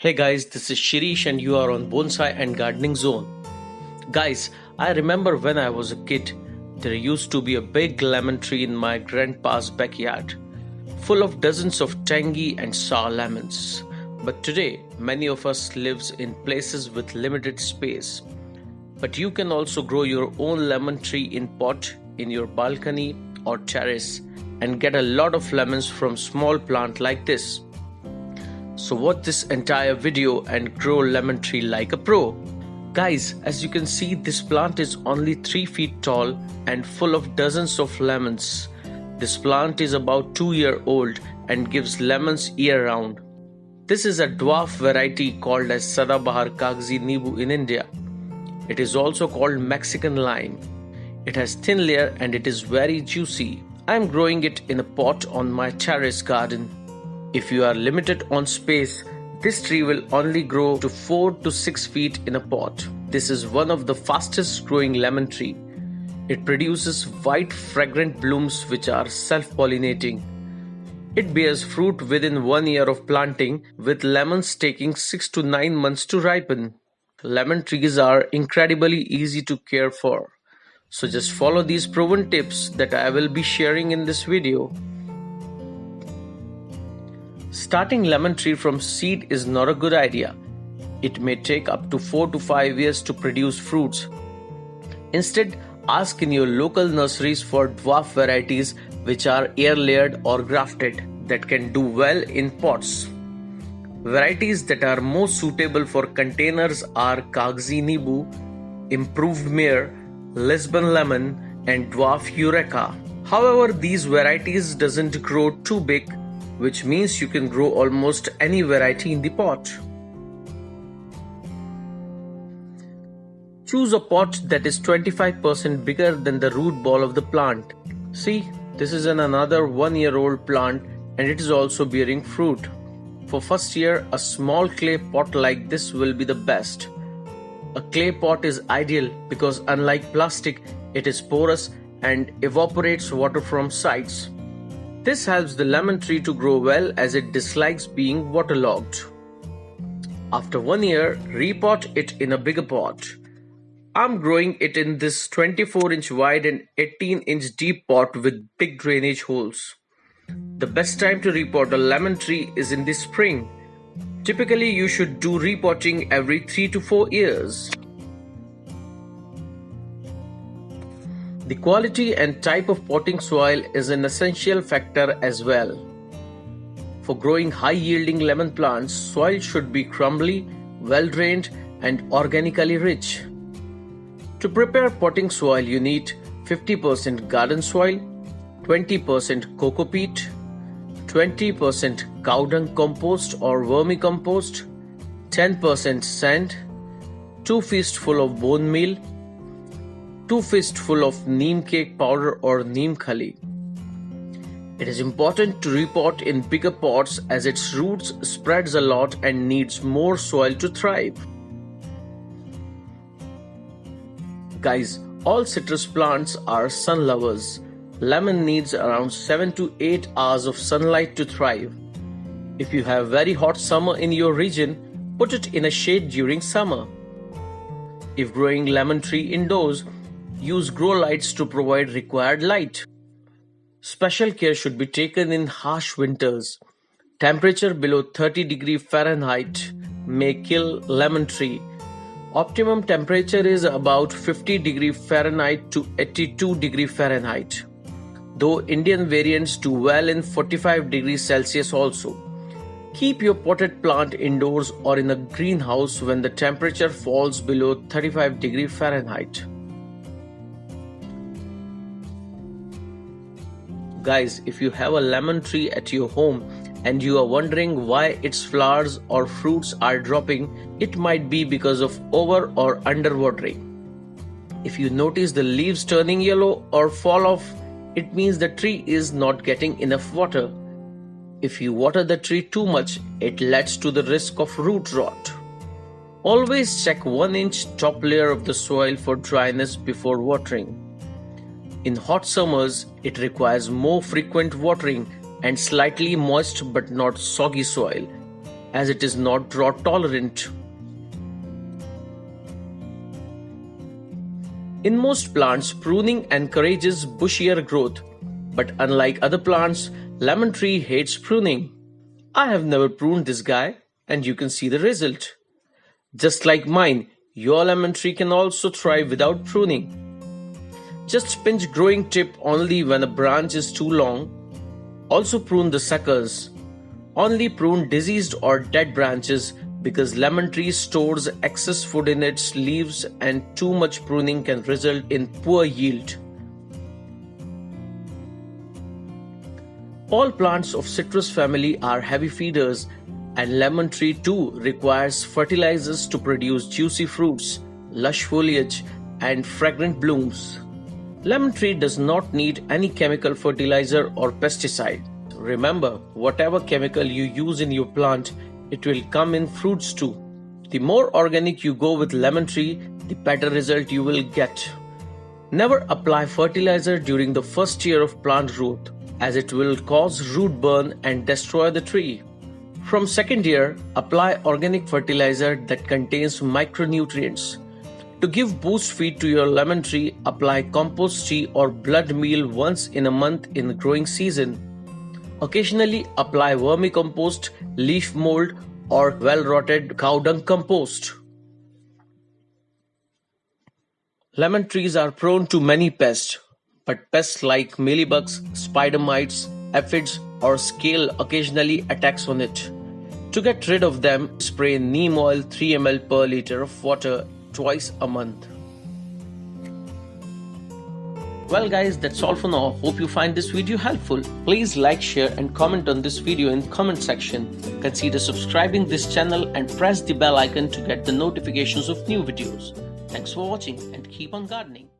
Hey guys, this is Shirish and you are on Bonsai and Gardening Zone. Guys, I remember when I was a kid, there used to be a big lemon tree in my grandpa's backyard, full of dozens of tangy and sour lemons. But today, many of us lives in places with limited space. But you can also grow your own lemon tree in pot in your balcony or terrace and get a lot of lemons from small plant like this. So watch this entire video and grow lemon tree like a pro. Guys, as you can see, this plant is only 3 feet tall and full of dozens of lemons. This plant is about 2 years old and gives lemons year round. This is a dwarf variety called as Sadabahar kagzi Nimbu in India. It is also called Mexican lime. It has thin layer and it is very juicy. I am growing it in a pot on my terrace garden. If you are limited on space, this tree will only grow to 4 to 6 feet in a pot. This is one of the fastest growing lemon tree. It produces white fragrant blooms which are self-pollinating. It bears fruit within 1 year of planting, with lemons taking 6 to 9 months to ripen. Lemon trees are incredibly easy to care for. So just follow these proven tips that I will be sharing in this video. Starting lemon tree from seed is not a good idea. It may take up to 4 to 5 years to produce fruits. Instead, ask in your local nurseries for dwarf varieties which are air-layered or grafted that can do well in pots. Varieties that are most suitable for containers are kagzi Nimbu, improved Meyer, Lisbon Lemon and Dwarf Eureka. However, these varieties doesn't grow too big, which means you can grow almost any variety in the pot. Choose a pot that is 25% bigger than the root ball of the plant. See, this is another 1-year-old plant and it is also bearing fruit. For first year, a small clay pot like this will be the best. A clay pot is ideal because unlike plastic, it is porous and evaporates water from sides. This helps the lemon tree to grow well as it dislikes being waterlogged. After 1 year, repot it in a bigger pot. I'm growing it in this 24-inch wide and 18-inch deep pot with big drainage holes. The best time to repot a lemon tree is in the spring. Typically, you should do repotting every 3 to 4 years. The quality and type of potting soil is an essential factor as well. For growing high-yielding lemon plants, soil should be crumbly, well-drained and organically rich. To prepare potting soil, you need 50% garden soil, 20% coco peat, 20% cow dung compost or vermicompost, 10% sand, 2 fistfuls of bone meal, 2 fistfuls of neem cake powder or neem khali. It is important to repot in bigger pots as its roots spreads a lot and needs more soil to thrive. Guys, all citrus plants are sun lovers. Lemon needs around 7 to 8 hours of sunlight to thrive. If you have very hot summer in your region, put it in a shade during summer. If growing lemon tree indoors, use grow lights to provide required light. Special care should be taken in harsh winters. Temperature below 30 degrees Fahrenheit may kill lemon tree. Optimum temperature is about 50 degrees Fahrenheit to 82 degrees Fahrenheit. Though Indian variants do well in 45 degrees Celsius also. Keep your potted plant indoors or in a greenhouse when the temperature falls below 35 degrees Fahrenheit. Guys, if you have a lemon tree at your home and you are wondering why its flowers or fruits are dropping, it might be because of over or underwatering. If you notice the leaves turning yellow or fall off, it means the tree is not getting enough water. If you water the tree too much, it leads to the risk of root rot. Always check 1-inch top layer of the soil for dryness before watering. In hot summers, it requires more frequent watering and slightly moist but not soggy soil. as it is not drought tolerant. In most plants, pruning encourages bushier growth, but unlike other plants, lemon tree hates pruning. I have never pruned this guy, and you can see the result. Just like mine, your lemon tree can also thrive without pruning. Just pinch growing tip only when a branch is too long. Also prune the suckers. Only prune diseased or dead branches because lemon tree stores excess food in its leaves and too much pruning can result in poor yield. All plants of citrus family are heavy feeders, and lemon tree too requires fertilizers to produce juicy fruits, lush foliage, and fragrant blooms. Lemon tree does not need any chemical fertilizer or pesticide. Remember, whatever chemical you use in your plant, it will come in fruits too. The more organic you go with lemon tree, the better result you will get. Never apply fertilizer during the first year of plant growth, as it will cause root burn and destroy the tree. From second year, apply organic fertilizer that contains micronutrients. To give boost feed to your lemon tree, apply compost tea or blood meal once in a month in the growing season. Occasionally apply vermicompost, leaf mold, or well-rotted cow dung compost. Lemon trees are prone to many pests, but pests like mealybugs, spider mites, aphids, or scale occasionally attacks on it. To get rid of them, spray neem oil 3 ml per liter of water twice a month. Well guys, that's all for now. Hope you find this video helpful. Please like, share and comment on this video in comment section. Consider subscribing this channel and press the bell icon to get the notifications of new videos. Thanks for watching and keep on gardening.